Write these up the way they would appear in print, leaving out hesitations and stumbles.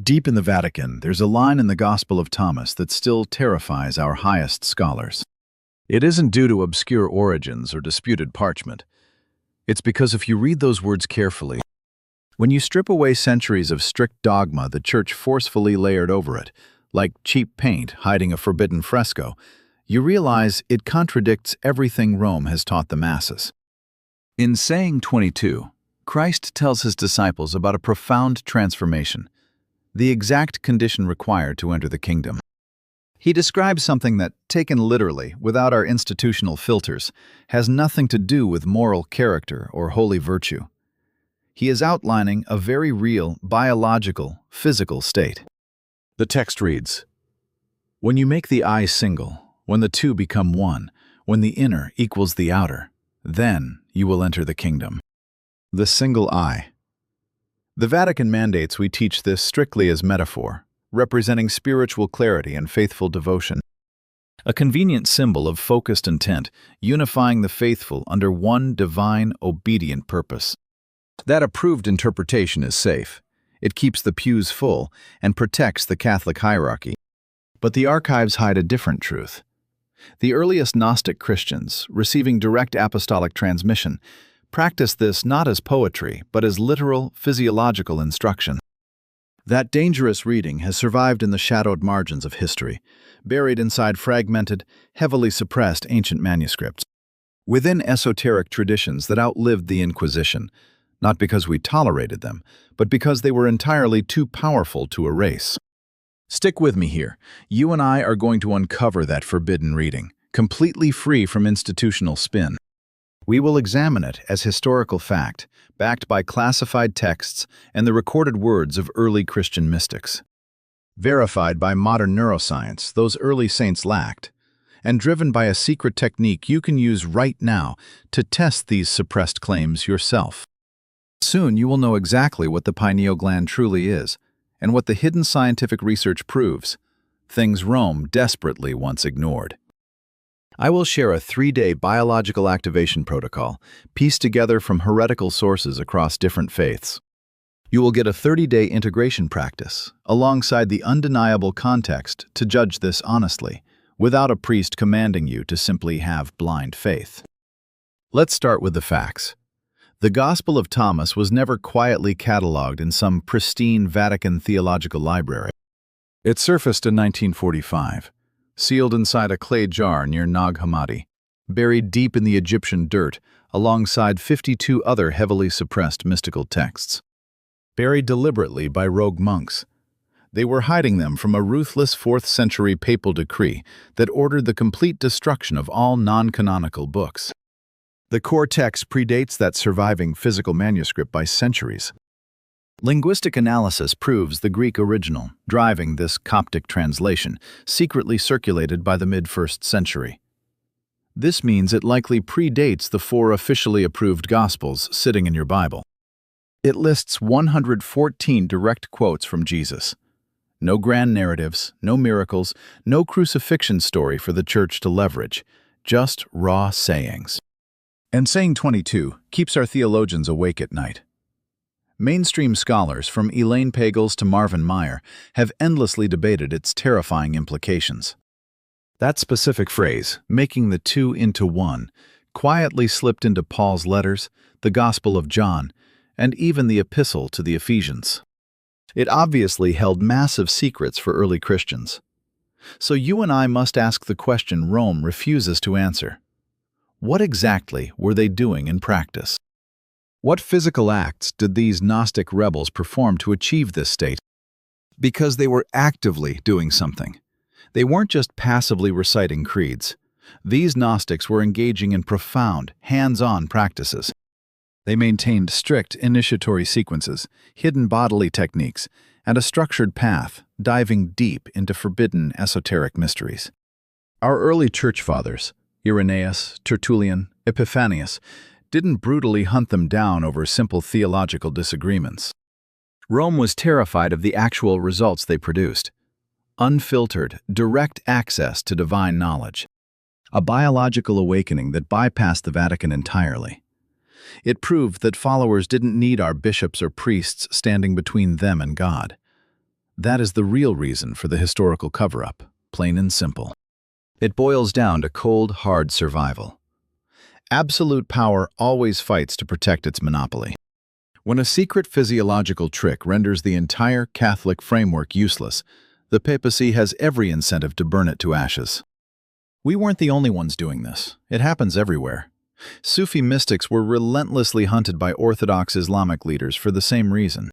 Deep in the Vatican, there's a line in the Gospel of Thomas that still terrifies our highest scholars. It isn't due to obscure origins or disputed parchment. It's because if you read those words carefully, when you strip away centuries of strict dogma the Church forcefully layered over it, like cheap paint hiding a forbidden fresco, you realize it contradicts everything Rome has taught the masses. In Saying 22, Christ tells his disciples about a profound transformation, the exact condition required to enter the kingdom. He describes something that, taken literally, without our institutional filters, has nothing to do with moral character or holy virtue. He is outlining a very real, biological, physical state. The text reads, "When you make the eye single, when the two become one, when the inner equals the outer, then you will enter the kingdom." The single eye. The Vatican mandates we teach this strictly as metaphor, representing spiritual clarity and faithful devotion. A convenient symbol of focused intent, unifying the faithful under one divine, obedient purpose. That approved interpretation is safe. It keeps the pews full and protects the Catholic hierarchy. But the archives hide a different truth. The earliest Gnostic Christians, receiving direct apostolic transmission, practiced this not as poetry, but as literal, physiological instruction. That dangerous reading has survived in the shadowed margins of history, buried inside fragmented, heavily suppressed ancient manuscripts. Within esoteric traditions that outlived the Inquisition, not because we tolerated them, but because they were entirely too powerful to erase. Stick with me here. You and I are going to uncover that forbidden reading, completely free from institutional spin. We will examine it as historical fact, backed by classified texts and the recorded words of early Christian mystics. Verified by modern neuroscience, those early saints lacked, and driven by a secret technique you can use right now to test these suppressed claims yourself. Soon you will know exactly what the pineal gland truly is, and what the hidden scientific research proves, things Rome desperately once ignored. I will share a 3-day biological activation protocol, pieced together from heretical sources across different faiths. You will get a 30-day integration practice, alongside the undeniable context to judge this honestly, without a priest commanding you to simply have blind faith. Let's start with the facts. The Gospel of Thomas was never quietly catalogued in some pristine Vatican theological library. It surfaced in 1945. Sealed inside a clay jar near Nag Hammadi, buried deep in the Egyptian dirt alongside 52 other heavily suppressed mystical texts. Buried deliberately by rogue monks. They were hiding them from a ruthless 4th-century papal decree that ordered the complete destruction of all non-canonical books. The core text predates that surviving physical manuscript by centuries. Linguistic analysis proves the Greek original, driving this Coptic translation, secretly circulated by the mid-1st century. This means it likely predates the 4 officially approved Gospels sitting in your Bible. It lists 114 direct quotes from Jesus. No grand narratives, no miracles, no crucifixion story for the Church to leverage, just raw sayings. And Saying 22 keeps our theologians awake at night. Mainstream scholars, from Elaine Pagels to Marvin Meyer, have endlessly debated its terrifying implications. That specific phrase, making the two into one, quietly slipped into Paul's letters, the Gospel of John, and even the Epistle to the Ephesians. It obviously held massive secrets for early Christians. So you and I must ask the question Rome refuses to answer. What exactly were they doing in practice? What physical acts did these Gnostic rebels perform to achieve this state? Because they were actively doing something. They weren't just passively reciting creeds. These Gnostics were engaging in profound, hands-on practices. They maintained strict initiatory sequences, hidden bodily techniques, and a structured path, diving deep into forbidden esoteric mysteries. Our early church fathers, Irenaeus, Tertullian, Epiphanius, didn't brutally hunt them down over simple theological disagreements. Rome was terrified of the actual results they produced. Unfiltered, direct access to divine knowledge. A biological awakening that bypassed the Vatican entirely. It proved that followers didn't need our bishops or priests standing between them and God. That is the real reason for the historical cover-up, plain and simple. It boils down to cold, hard survival. Absolute power always fights to protect its monopoly. When a secret physiological trick renders the entire Catholic framework useless, the papacy has every incentive to burn it to ashes. We weren't the only ones doing this. It happens everywhere. Sufi mystics were relentlessly hunted by Orthodox Islamic leaders for the same reason.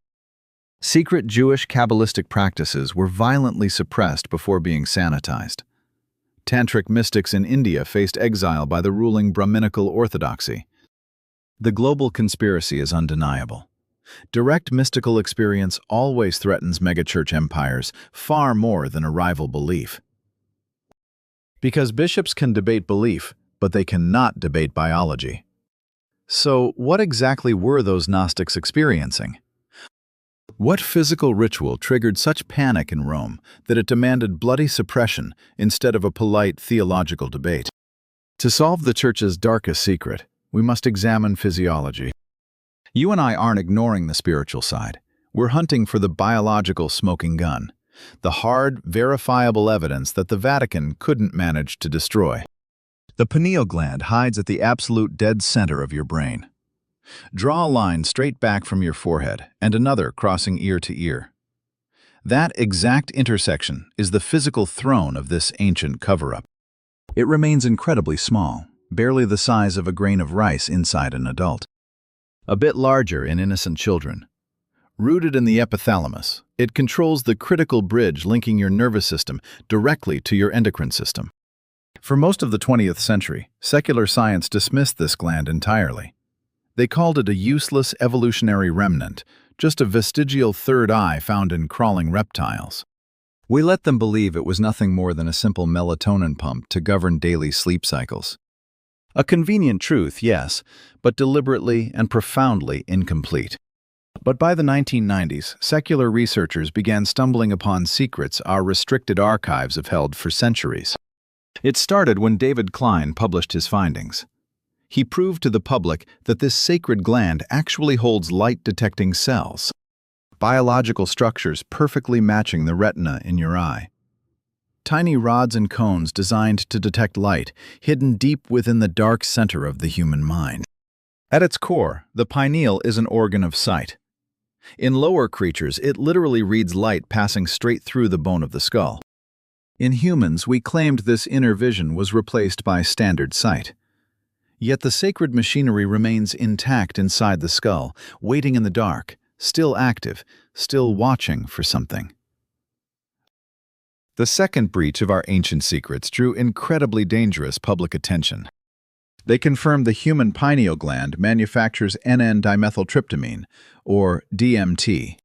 Secret Jewish Kabbalistic practices were violently suppressed before being sanitized. Tantric mystics in India faced exile by the ruling Brahminical orthodoxy. The global conspiracy is undeniable. Direct mystical experience always threatens megachurch empires far more than a rival belief. Because bishops can debate belief, but they cannot debate biology. So, what exactly were those Gnostics experiencing? What physical ritual triggered such panic in Rome that it demanded bloody suppression instead of a polite theological debate? To solve the Church's darkest secret, we must examine physiology. You and I aren't ignoring the spiritual side. We're hunting for the biological smoking gun, the hard, verifiable evidence that the Vatican couldn't manage to destroy. The pineal gland hides at the absolute dead center of your brain. Draw a line straight back from your forehead and another crossing ear to ear. That exact intersection is the physical throne of this ancient cover-up. It remains incredibly small, barely the size of a grain of rice inside an adult. A bit larger in innocent children. Rooted in the epithalamus, it controls the critical bridge linking your nervous system directly to your endocrine system. For most of the 20th century, secular science dismissed this gland entirely. They called it a useless evolutionary remnant, just a vestigial third eye found in crawling reptiles. We let them believe it was nothing more than a simple melatonin pump to govern daily sleep cycles. A convenient truth, yes, but deliberately and profoundly incomplete. But by the 1990s, secular researchers began stumbling upon secrets our restricted archives have held for centuries. It started when David Klein published his findings. He proved to the public that this sacred gland actually holds light-detecting cells, biological structures perfectly matching the retina in your eye. Tiny rods and cones designed to detect light, hidden deep within the dark center of the human mind. At its core, the pineal is an organ of sight. In lower creatures, it literally reads light passing straight through the bone of the skull. In humans, we claimed this inner vision was replaced by standard sight. Yet the sacred machinery remains intact inside the skull, waiting in the dark, still active, still watching for something. The second breach of our ancient secrets drew incredibly dangerous public attention. They confirmed the human pineal gland manufactures N,N-dimethyltryptamine, or DMT.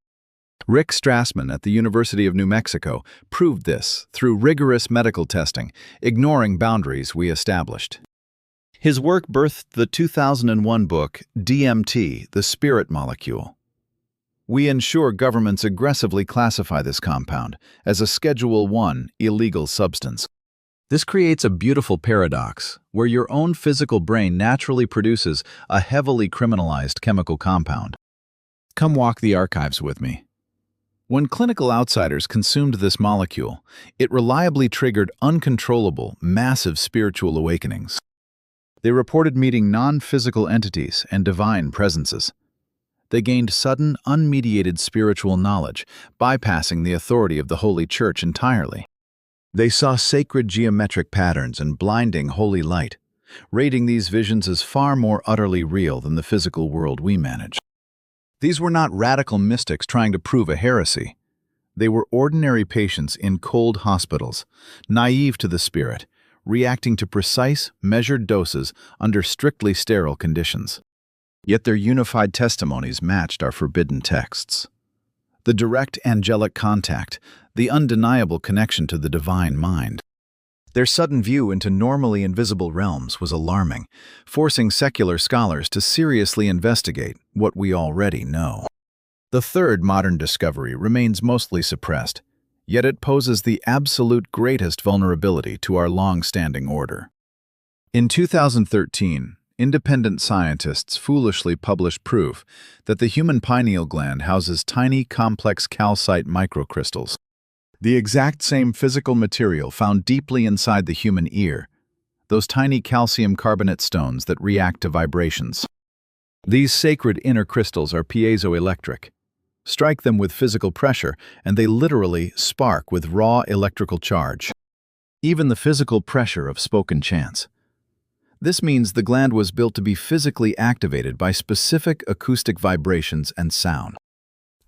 Rick Strassman at the University of New Mexico proved this through rigorous medical testing, ignoring boundaries we established. His work birthed the 2001 book, DMT, the Spirit Molecule. We ensure governments aggressively classify this compound as a Schedule I illegal substance. This creates a beautiful paradox, where your own physical brain naturally produces a heavily criminalized chemical compound. Come walk the archives with me. When clinical outsiders consumed this molecule, it reliably triggered uncontrollable, massive spiritual awakenings. They reported meeting non-physical entities and divine presences. They gained sudden, unmediated spiritual knowledge, bypassing the authority of the Holy Church entirely. They saw sacred geometric patterns and blinding holy light, rating these visions as far more utterly real than the physical world we manage. These were not radical mystics trying to prove a heresy. They were ordinary patients in cold hospitals, naive to the spirit, reacting to precise, measured doses under strictly sterile conditions. Yet their unified testimonies matched our forbidden texts. The direct angelic contact, the undeniable connection to the divine mind. Their sudden view into normally invisible realms was alarming, forcing secular scholars to seriously investigate what we already know. The third modern discovery remains mostly suppressed, yet it poses the absolute greatest vulnerability to our long-standing order. In 2013, independent scientists foolishly published proof that the human pineal gland houses tiny, complex calcite microcrystals, the exact same physical material found deeply inside the human ear, those tiny calcium carbonate stones that react to vibrations. These sacred inner crystals are piezoelectric. Strike them with physical pressure, and they literally spark with raw electrical charge. Even the physical pressure of spoken chants. This means the gland was built to be physically activated by specific acoustic vibrations and sound.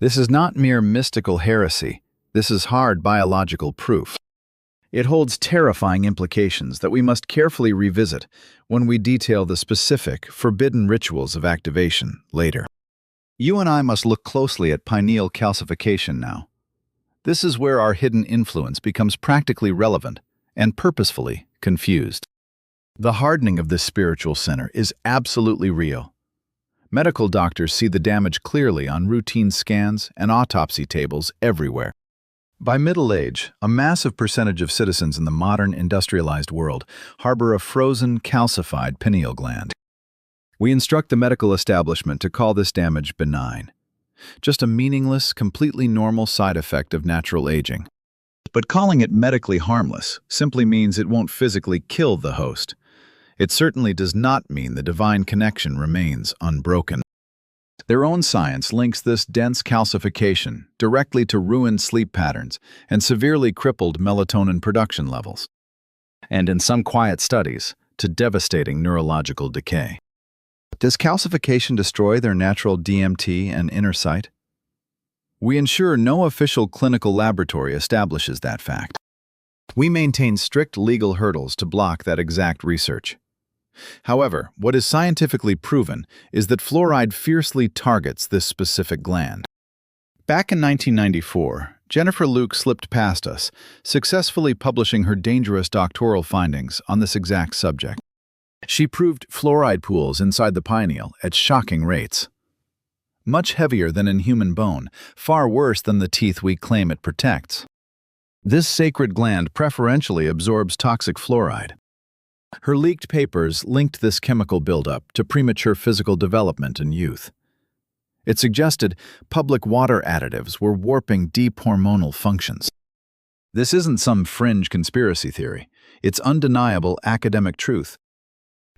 This is not mere mystical heresy. This is hard biological proof. It holds terrifying implications that we must carefully revisit when we detail the specific, forbidden rituals of activation later. You and I must look closely at pineal calcification now. This is where our hidden influence becomes practically relevant and purposefully confused. The hardening of this spiritual center is absolutely real. Medical doctors see the damage clearly on routine scans and autopsy tables everywhere. By middle age, a massive percentage of citizens in the modern industrialized world harbor a frozen, calcified pineal gland. We instruct the medical establishment to call this damage benign, just a meaningless, completely normal side effect of natural aging. But calling it medically harmless simply means it won't physically kill the host. It certainly does not mean the divine connection remains unbroken. Their own science links this dense calcification directly to ruined sleep patterns and severely crippled melatonin production levels, and in some quiet studies, to devastating neurological decay. Does calcification destroy their natural DMT and inner sight? We ensure no official clinical laboratory establishes that fact. We maintain strict legal hurdles to block that exact research. However, what is scientifically proven is that fluoride fiercely targets this specific gland. Back in 1994, Jennifer Luke slipped past us, successfully publishing her dangerous doctoral findings on this exact subject. She proved fluoride pools inside the pineal at shocking rates. Much heavier than in human bone, far worse than the teeth we claim it protects. This sacred gland preferentially absorbs toxic fluoride. Her leaked papers linked this chemical buildup to premature physical development in youth. It suggested public water additives were warping deep hormonal functions. This isn't some fringe conspiracy theory. It's undeniable academic truth.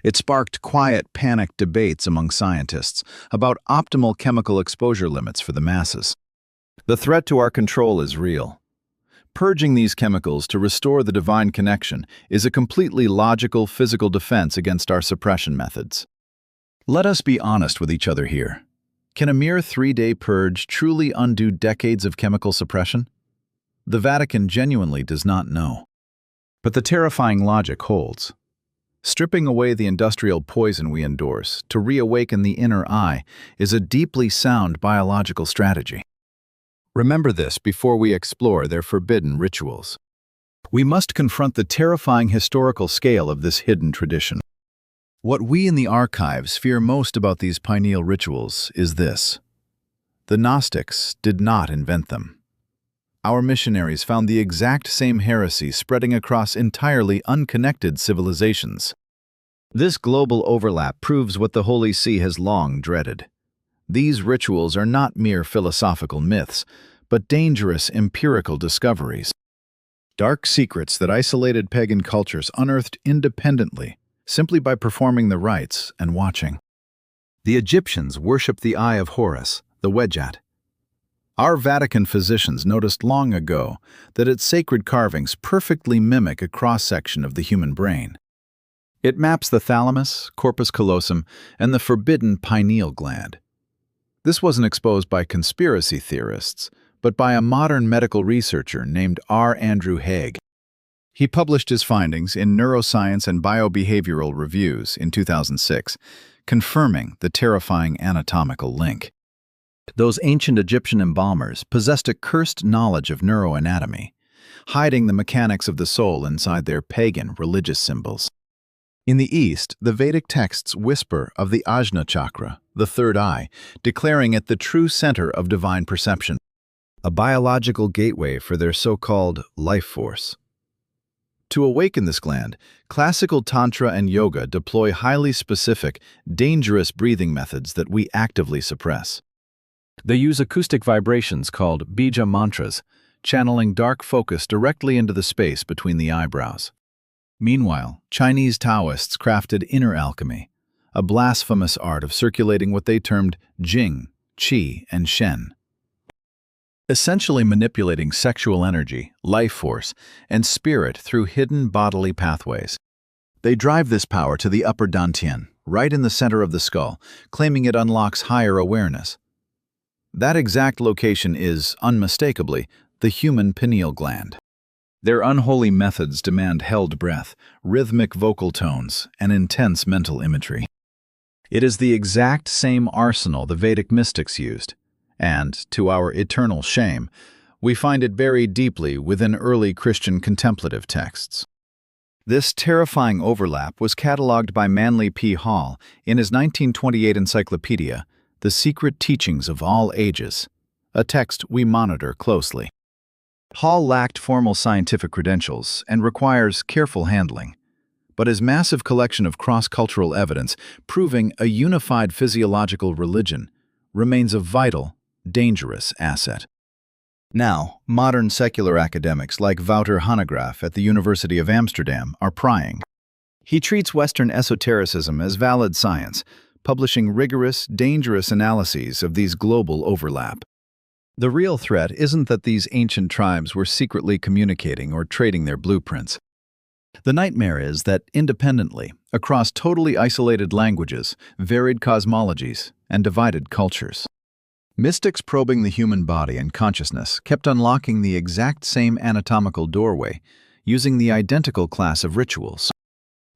It sparked quiet, panicked debates among scientists about optimal chemical exposure limits for the masses. The threat to our control is real. Purging these chemicals to restore the divine connection is a completely logical physical defense against our suppression methods. Let us be honest with each other here. Can a mere 3-day purge truly undo decades of chemical suppression? The Vatican genuinely does not know. But the terrifying logic holds. Stripping away the industrial poison we endorse to reawaken the inner eye is a deeply sound biological strategy. Remember this before we explore their forbidden rituals. We must confront the terrifying historical scale of this hidden tradition. What we in the archives fear most about these pineal rituals is this: the Gnostics did not invent them. Our missionaries found the exact same heresy spreading across entirely unconnected civilizations. This global overlap proves what the Holy See has long dreaded. These rituals are not mere philosophical myths, but dangerous empirical discoveries. Dark secrets that isolated pagan cultures unearthed independently, simply by performing the rites and watching. The Egyptians worshipped the eye of Horus, the Wedjat. Our Vatican physicians noticed long ago that its sacred carvings perfectly mimic a cross-section of the human brain. It maps the thalamus, corpus callosum, and the forbidden pineal gland. This wasn't exposed by conspiracy theorists, but by a modern medical researcher named R. Andrew Haig. He published his findings in Neuroscience and Biobehavioral Reviews in 2006, confirming the terrifying anatomical link. Those ancient Egyptian embalmers possessed a cursed knowledge of neuroanatomy, hiding the mechanics of the soul inside their pagan religious symbols. In the East, the Vedic texts whisper of the Ajna chakra, the third eye, declaring it the true center of divine perception, a biological gateway for their so-called life force. To awaken this gland, classical tantra and yoga deploy highly specific, dangerous breathing methods that we actively suppress. They use acoustic vibrations called bija mantras, channeling dark focus directly into the space between the eyebrows. Meanwhile, Chinese Taoists crafted inner alchemy, a blasphemous art of circulating what they termed jing, qi, and shen, essentially manipulating sexual energy, life force, and spirit through hidden bodily pathways. They drive this power to the upper dantian, right in the center of the skull, claiming it unlocks higher awareness. That exact location is, unmistakably, the human pineal gland. Their unholy methods demand held breath, rhythmic vocal tones, and intense mental imagery. It is the exact same arsenal the Vedic mystics used, and, to our eternal shame, we find it buried deeply within early Christian contemplative texts. This terrifying overlap was catalogued by Manly P. Hall in his 1928 encyclopedia, The Secret Teachings of All Ages, a text we monitor closely. Hall lacked formal scientific credentials and requires careful handling, but his massive collection of cross-cultural evidence proving a unified physiological religion remains a vital, dangerous asset. Now, modern secular academics like Wouter Hanegraaff at the University of Amsterdam are prying. He treats Western esotericism as valid science, publishing rigorous, dangerous analyses of these global overlap. The real threat isn't that these ancient tribes were secretly communicating or trading their blueprints. The nightmare is that independently, across totally isolated languages, varied cosmologies, and divided cultures, mystics probing the human body and consciousness kept unlocking the exact same anatomical doorway, using the identical class of rituals.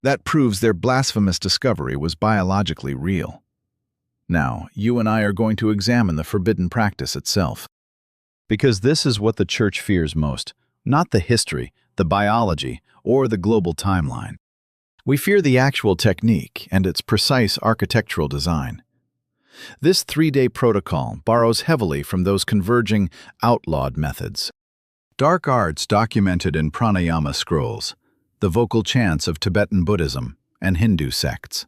That proves their blasphemous discovery was biologically real. Now, you and I are going to examine the forbidden practice itself. Because this is what the Church fears most, not the history, the biology, or the global timeline. We fear the actual technique and its precise architectural design. This 3-day protocol borrows heavily from those converging, outlawed methods. Dark arts documented in pranayama scrolls, the vocal chants of Tibetan Buddhism and Hindu sects.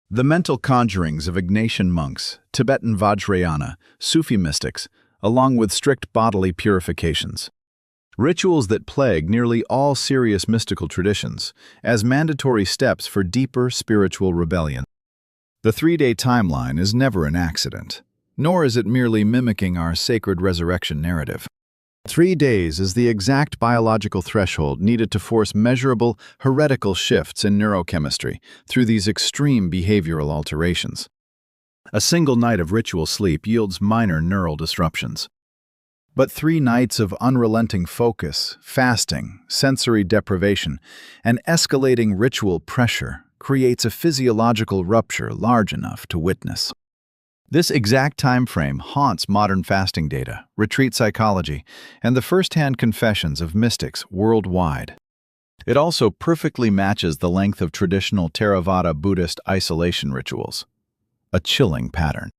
The mental conjurings of Ignatian monks, Tibetan Vajrayana, Sufi mystics, along with strict bodily purifications. Rituals that plague nearly all serious mystical traditions as mandatory steps for deeper spiritual rebellion. The 3-day timeline is never an accident, nor is it merely mimicking our sacred resurrection narrative. 3 days is the exact biological threshold needed to force measurable, heretical shifts in neurochemistry through these extreme behavioral alterations. A single night of ritual sleep yields minor neural disruptions. But 3 nights of unrelenting focus, fasting, sensory deprivation, and escalating ritual pressure creates a physiological rupture large enough to witness. This exact time frame haunts modern fasting data, retreat psychology, and the first-hand confessions of mystics worldwide. It also perfectly matches the length of traditional Theravada Buddhist isolation rituals, a chilling pattern.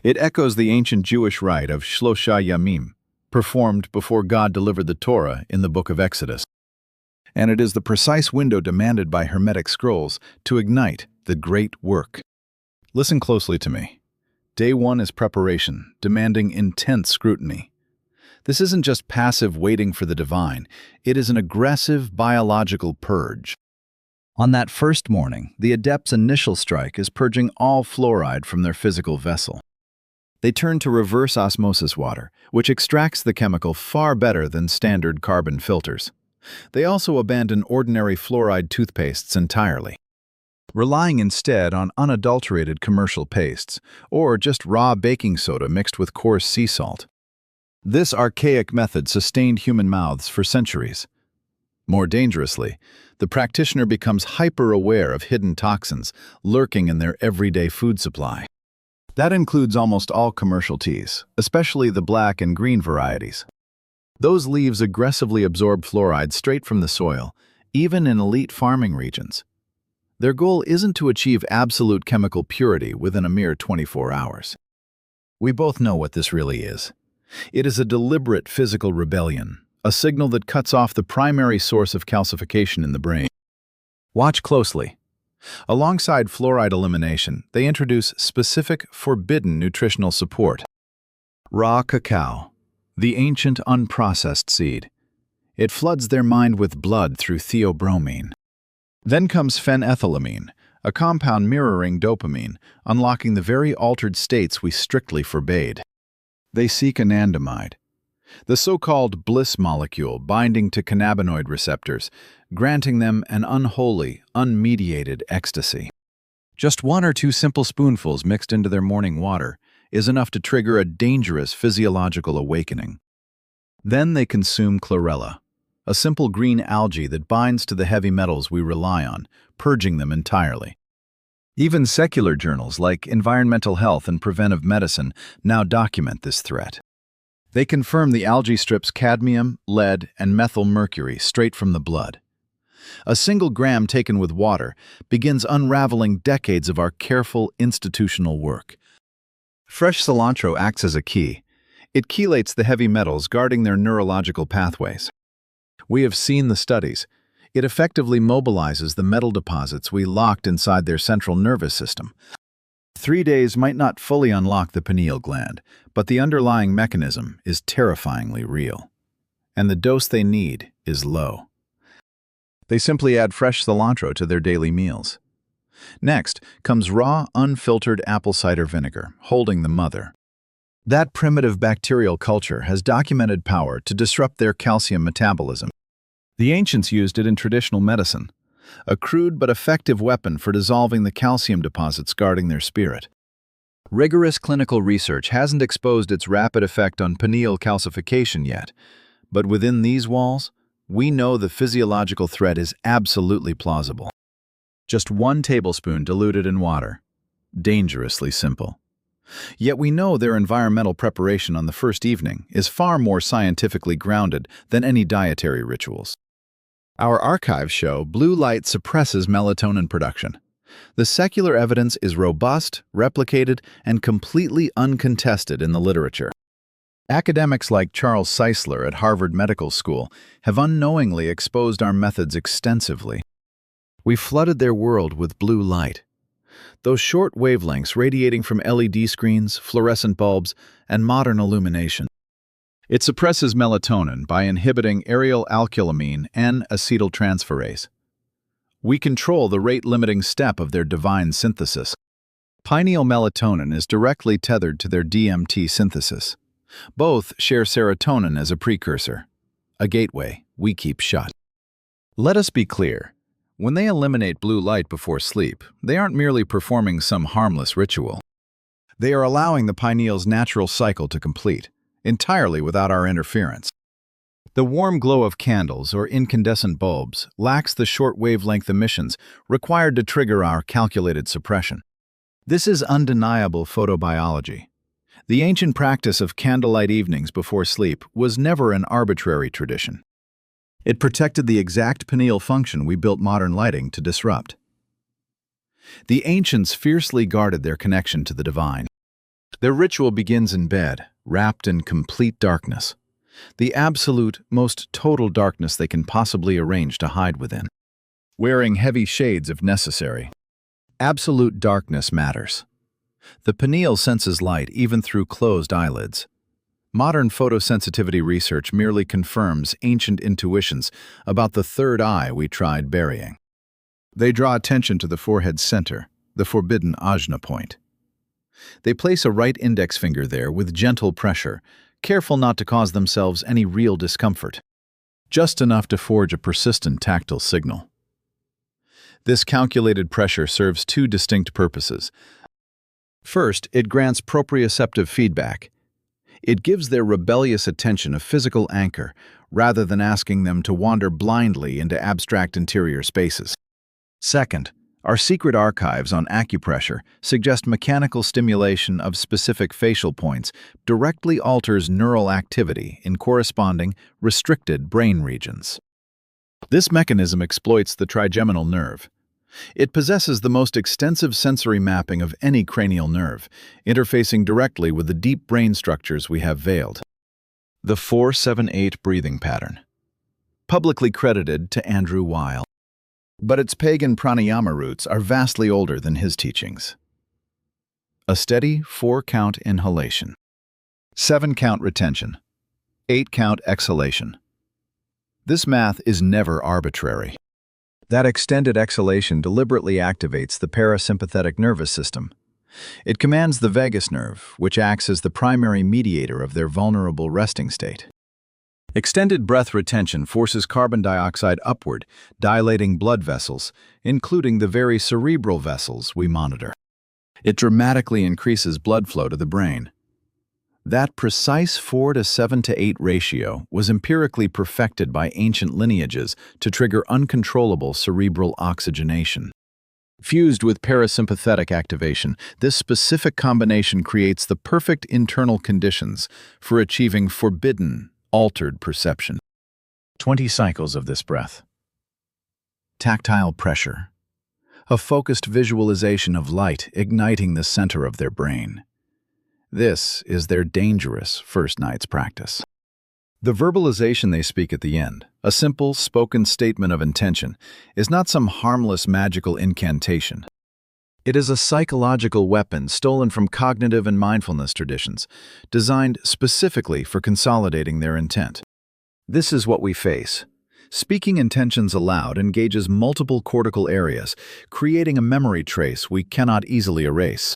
It echoes the ancient Jewish rite of Shlosha Yamim, performed before God delivered the Torah in the Book of Exodus. And it is the precise window demanded by Hermetic scrolls to ignite the great work. Listen closely to me. Day 1 is preparation, demanding intense scrutiny. This isn't just passive waiting for the divine, it is an aggressive biological purge. On that first morning, the adept's initial strike is purging all fluoride from their physical vessel. They turn to reverse osmosis water, which extracts the chemical far better than standard carbon filters. They also abandon ordinary fluoride toothpastes entirely, relying instead on unadulterated commercial pastes, or just raw baking soda mixed with coarse sea salt. This archaic method sustained human mouths for centuries. More dangerously, the practitioner becomes hyper-aware of hidden toxins lurking in their everyday food supply. That includes almost all commercial teas, especially the black and green varieties. Those leaves aggressively absorb fluoride straight from the soil, even in elite farming regions. Their goal isn't to achieve absolute chemical purity within a mere 24 hours. We both know what this really is. It is a deliberate physical rebellion, a signal that cuts off the primary source of calcification in the brain. Watch closely. Alongside fluoride elimination, they introduce specific, forbidden nutritional support. Raw cacao, the ancient unprocessed seed. It floods their mind with blood through theobromine. Then comes phenethylamine, a compound mirroring dopamine, unlocking the very altered states we strictly forbade. They seek anandamide, the so-called bliss molecule binding to cannabinoid receptors, granting them an unholy, unmediated ecstasy. Just 1 or 2 simple spoonfuls mixed into their morning water is enough to trigger a dangerous physiological awakening. Then they consume chlorella, a simple green algae that binds to the heavy metals we rely on, purging them entirely. Even secular journals like Environmental Health and Preventive Medicine now document this threat. They confirm the algae strips cadmium, lead, and methyl mercury straight from the blood. A single gram taken with water begins unraveling decades of our careful institutional work. Fresh cilantro acts as a key. It chelates the heavy metals, guarding their neurological pathways. We have seen the studies. It effectively mobilizes the metal deposits we locked inside their central nervous system. 3 days might not fully unlock the pineal gland, but the underlying mechanism is terrifyingly real. And the dose they need is low. They simply add fresh cilantro to their daily meals. Next comes raw, unfiltered apple cider vinegar, holding the mother. That primitive bacterial culture has documented power to disrupt their calcium metabolism. The ancients used it in traditional medicine, a crude but effective weapon for dissolving the calcium deposits guarding their spirit. Rigorous clinical research hasn't exposed its rapid effect on pineal calcification yet, but within these walls, we know the physiological threat is absolutely plausible. Just 1 tablespoon diluted in water. Dangerously simple. Yet we know their environmental preparation on the first evening is far more scientifically grounded than any dietary rituals. Our archives show blue light suppresses melatonin production. The secular evidence is robust, replicated, and completely uncontested in the literature. Academics like Charles Czeisler at Harvard Medical School have unknowingly exposed our methods extensively. We flooded their world with blue light. Those short wavelengths radiating from LED screens, fluorescent bulbs, and modern illumination. It suppresses melatonin by inhibiting aryl alkylamine N-acetyltransferase. We control the rate-limiting step of their divine synthesis. Pineal melatonin is directly tethered to their DMT synthesis. Both share serotonin as a precursor, a gateway we keep shut. Let us be clear. When they eliminate blue light before sleep, they aren't merely performing some harmless ritual. They are allowing the pineal's natural cycle to complete, entirely without our interference. The warm glow of candles or incandescent bulbs lacks the short wavelength emissions required to trigger our calculated suppression. This is undeniable photobiology. The ancient practice of candlelight evenings before sleep was never an arbitrary tradition. It protected the exact pineal function we built modern lighting to disrupt. The ancients fiercely guarded their connection to the divine. Their ritual begins in bed, wrapped in complete darkness, the absolute, most total darkness they can possibly arrange to hide within. Wearing heavy shades if necessary. Absolute darkness matters. The pineal senses light even through closed eyelids. Modern photosensitivity research merely confirms ancient intuitions about the third eye we tried burying. They draw attention to the forehead's center, the forbidden ajna point. They place a right index finger there with gentle pressure, careful not to cause themselves any real discomfort, just enough to forge a persistent tactile signal. This calculated pressure serves 2 distinct purposes. First, it grants proprioceptive feedback. It gives their rebellious attention a physical anchor, rather than asking them to wander blindly into abstract interior spaces. Second, our secret archives on acupressure suggest mechanical stimulation of specific facial points directly alters neural activity in corresponding, restricted brain regions. This mechanism exploits the trigeminal nerve. It possesses the most extensive sensory mapping of any cranial nerve, interfacing directly with the deep brain structures we have veiled. The 4-7-8 breathing pattern, publicly credited to Andrew Weil. But its pagan pranayama roots are vastly older than his teachings. A steady 4-count inhalation, 7-count retention, 8-count exhalation. This math is never arbitrary. That extended exhalation deliberately activates the parasympathetic nervous system. It commands the vagus nerve, which acts as the primary mediator of their vulnerable resting state. Extended breath retention forces carbon dioxide upward, dilating blood vessels, including the very cerebral vessels we monitor. It dramatically increases blood flow to the brain. That precise 4-7-8 ratio was empirically perfected by ancient lineages to trigger uncontrollable cerebral oxygenation. Fused with parasympathetic activation, this specific combination creates the perfect internal conditions for achieving forbidden, altered perception. 20 cycles of this breath. Tactile pressure. A focused visualization of light igniting the center of their brain. This is their dangerous first night's practice. The verbalization they speak at the end, a simple, spoken statement of intention, is not some harmless magical incantation. It is a psychological weapon stolen from cognitive and mindfulness traditions, designed specifically for consolidating their intent. This is what we face. Speaking intentions aloud engages multiple cortical areas, creating a memory trace we cannot easily erase.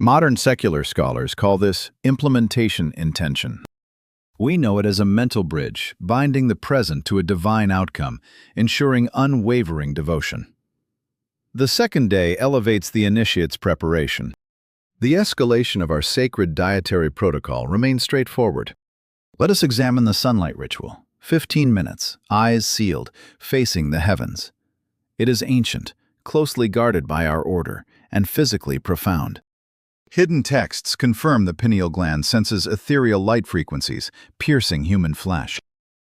Modern secular scholars call this implementation intention. We know it as a mental bridge, binding the present to a divine outcome, ensuring unwavering devotion. The second day elevates the initiate's preparation. The escalation of our sacred dietary protocol remains straightforward. Let us examine the sunlight ritual. 15 minutes, eyes sealed, facing the heavens. It is ancient, closely guarded by our order, and physically profound. Hidden texts confirm the pineal gland senses ethereal light frequencies, piercing human flesh.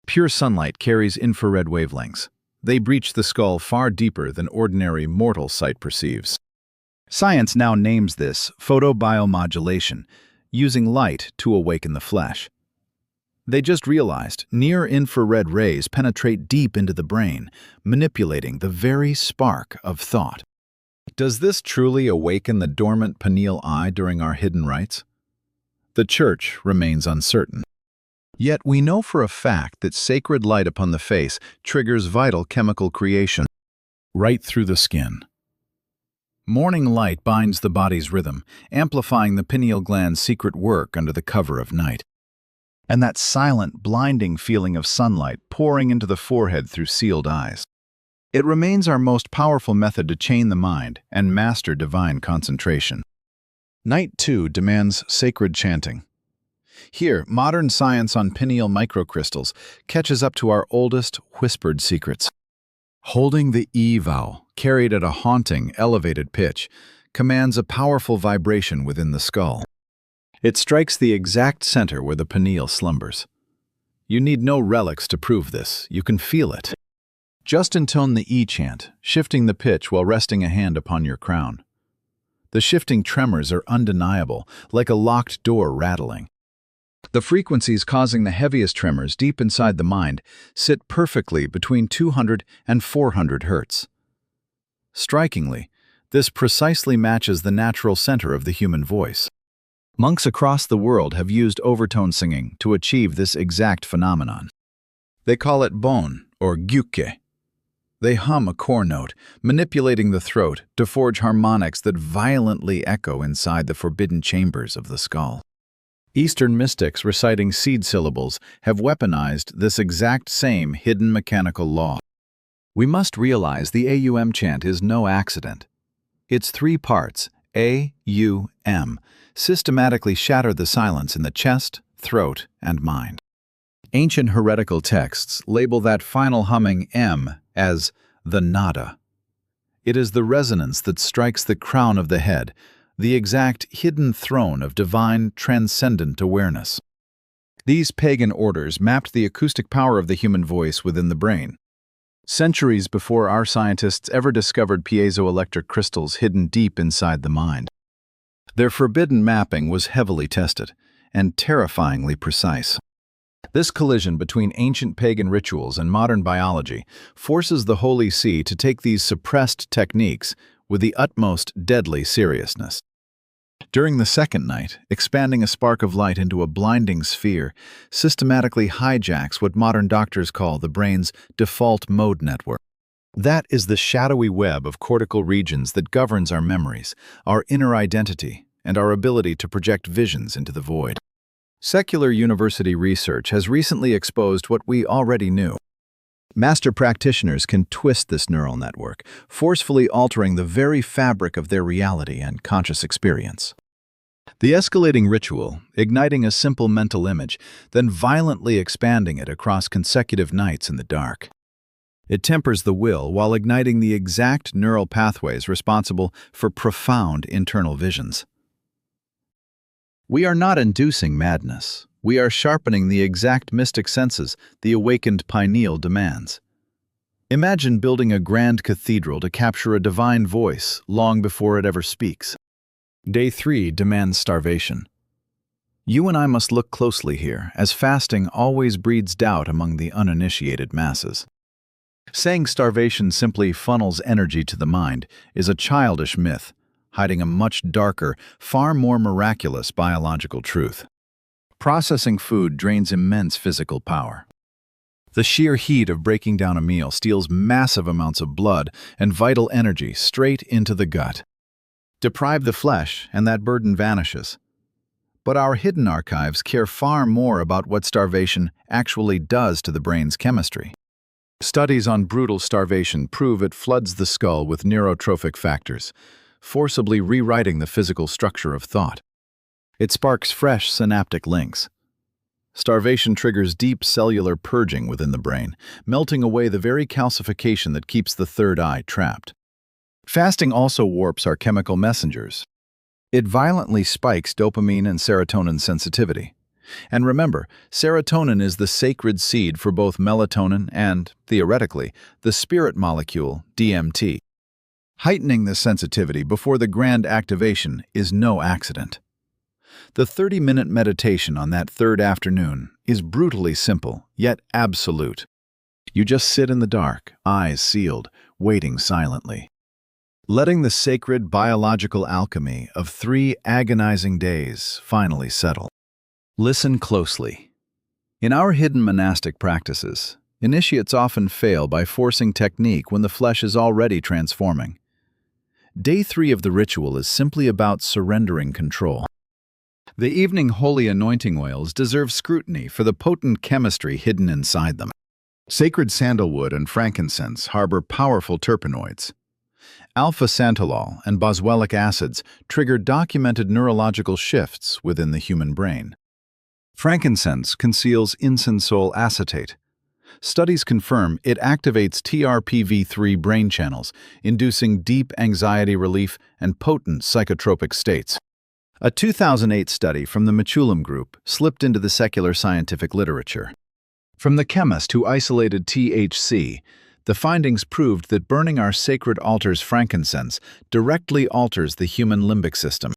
Pure sunlight carries infrared wavelengths. They breach the skull far deeper than ordinary mortal sight perceives. Science now names this photobiomodulation, using light to awaken the flesh. They just realized near-infrared rays penetrate deep into the brain, manipulating the very spark of thought. Does this truly awaken the dormant pineal eye during our hidden rites? The Church remains uncertain. Yet we know for a fact that sacred light upon the face triggers vital chemical creation right through the skin. Morning light binds the body's rhythm, amplifying the pineal gland's secret work under the cover of night. And that silent, blinding feeling of sunlight pouring into the forehead through sealed eyes. It remains our most powerful method to chain the mind and master divine concentration. Night 2 demands sacred chanting. Here, modern science on pineal microcrystals catches up to our oldest whispered secrets. Holding the E vowel, carried at a haunting, elevated pitch, commands a powerful vibration within the skull. It strikes the exact center where the pineal slumbers. You need no relics to prove this, you can feel it. Just intone the E chant, shifting the pitch while resting a hand upon your crown. The shifting tremors are undeniable, like a locked door rattling. The frequencies causing the heaviest tremors deep inside the mind sit perfectly between 200 and 400 hertz. Strikingly, this precisely matches the natural center of the human voice. Monks across the world have used overtone singing to achieve this exact phenomenon. They call it bon, or gyuke. They hum a core note, manipulating the throat to forge harmonics that violently echo inside the forbidden chambers of the skull. Eastern mystics reciting seed syllables have weaponized this exact same hidden mechanical law. We must realize the AUM chant is no accident. Its 3 parts, A, U, M, systematically shatter the silence in the chest, throat, and mind. Ancient heretical texts label that final humming M as the nada. It is the resonance that strikes the crown of the head, the exact hidden throne of divine, transcendent awareness. These pagan orders mapped the acoustic power of the human voice within the brain. Centuries before our scientists ever discovered piezoelectric crystals hidden deep inside the mind. Their forbidden mapping was heavily tested and terrifyingly precise. This collision between ancient pagan rituals and modern biology forces the Holy See to take these suppressed techniques with the utmost deadly seriousness. During the second night, expanding a spark of light into a blinding sphere systematically hijacks what modern doctors call the brain's default mode network. That is the shadowy web of cortical regions that governs our memories, our inner identity, and our ability to project visions into the void. Secular university research has recently exposed what we already knew. Master practitioners can twist this neural network, forcefully altering the very fabric of their reality and conscious experience. The escalating ritual, igniting a simple mental image, then violently expanding it across consecutive nights in the dark. It tempers the will while igniting the exact neural pathways responsible for profound internal visions. We are not inducing madness. We are sharpening the exact mystic senses the awakened pineal demands. Imagine building a grand cathedral to capture a divine voice long before it ever speaks. Day 3 demands starvation. You and I must look closely here, as fasting always breeds doubt among the uninitiated masses. Saying starvation simply funnels energy to the mind is a childish myth, hiding a much darker, far more miraculous biological truth. Processing food drains immense physical power. The sheer heat of breaking down a meal steals massive amounts of blood and vital energy straight into the gut. Deprive the flesh, and that burden vanishes. But our hidden archives care far more about what starvation actually does to the brain's chemistry. Studies on brutal starvation prove it floods the skull with neurotrophic factors, forcibly rewriting the physical structure of thought. It sparks fresh synaptic links. Starvation triggers deep cellular purging within the brain, melting away the very calcification that keeps the third eye trapped. Fasting also warps our chemical messengers. It violently spikes dopamine and serotonin sensitivity. And remember, serotonin is the sacred seed for both melatonin and, theoretically, the spirit molecule, DMT. Heightening this sensitivity before the grand activation is no accident. The 30-minute meditation on that third afternoon is brutally simple, yet absolute. You just sit in the dark, eyes sealed, waiting silently. Letting the sacred biological alchemy of 3 agonizing days finally settle. Listen closely. In our hidden monastic practices, initiates often fail by forcing technique when the flesh is already transforming. Day 3 of the ritual is simply about surrendering control. The evening holy anointing oils deserve scrutiny for the potent chemistry hidden inside them. Sacred sandalwood and frankincense harbor powerful terpenoids. Alpha-santalol and boswellic acids trigger documented neurological shifts within the human brain. Frankincense conceals insensol acetate. Studies confirm it activates TRPV3 brain channels, inducing deep anxiety relief and potent psychotropic states. A 2008 study from the Mechoulam group slipped into the secular scientific literature. From the chemist who isolated THC, the findings proved that burning our sacred altars frankincense directly alters the human limbic system.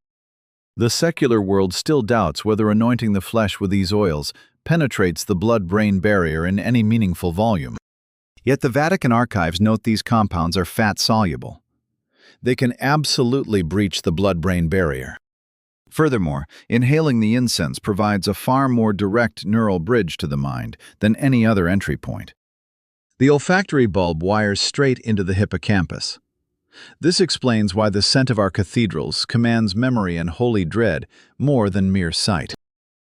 The secular world still doubts whether anointing the flesh with these oils penetrates the blood-brain barrier in any meaningful volume. Yet the Vatican archives note these compounds are fat-soluble. They can absolutely breach the blood-brain barrier. Furthermore, inhaling the incense provides a far more direct neural bridge to the mind than any other entry point. The olfactory bulb wires straight into the hippocampus. This explains why the scent of our cathedrals commands memory and holy dread more than mere sight.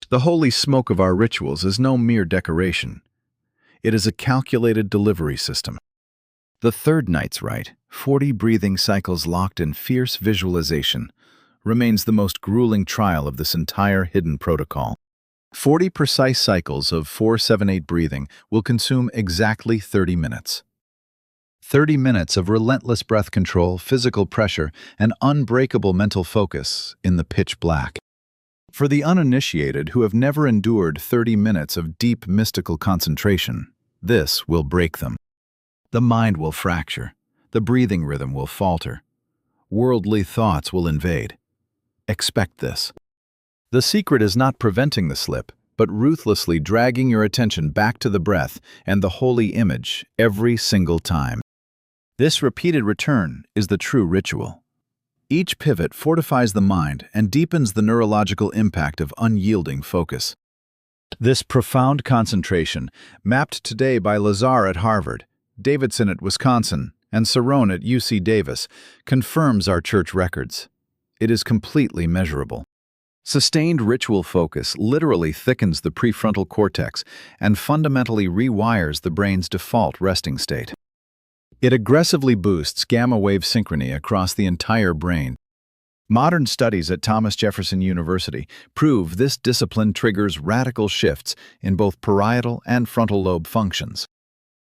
The holy smoke of our rituals is no mere decoration. It is a calculated delivery system. The third night's rite, 40 breathing cycles locked in fierce visualization, remains the most grueling trial of this entire hidden protocol. 40 precise cycles of 4-7-8 breathing will consume exactly 30 minutes. 30 minutes of relentless breath control, physical pressure, and unbreakable mental focus in the pitch black. For the uninitiated who have never endured 30 minutes of deep mystical concentration, this will break them. The mind will fracture. The breathing rhythm will falter. Worldly thoughts will invade. Expect this. The secret is not preventing the slip, but ruthlessly dragging your attention back to the breath and the holy image every single time. This repeated return is the true ritual. Each pivot fortifies the mind and deepens the neurological impact of unyielding focus. This profound concentration, mapped today by Lazar at Harvard, Davidson at Wisconsin, and Cerrone at UC Davis, confirms our church records. It is completely measurable. Sustained ritual focus literally thickens the prefrontal cortex and fundamentally rewires the brain's default resting state. It aggressively boosts gamma-wave synchrony across the entire brain. Modern studies at Thomas Jefferson University prove this discipline triggers radical shifts in both parietal and frontal lobe functions.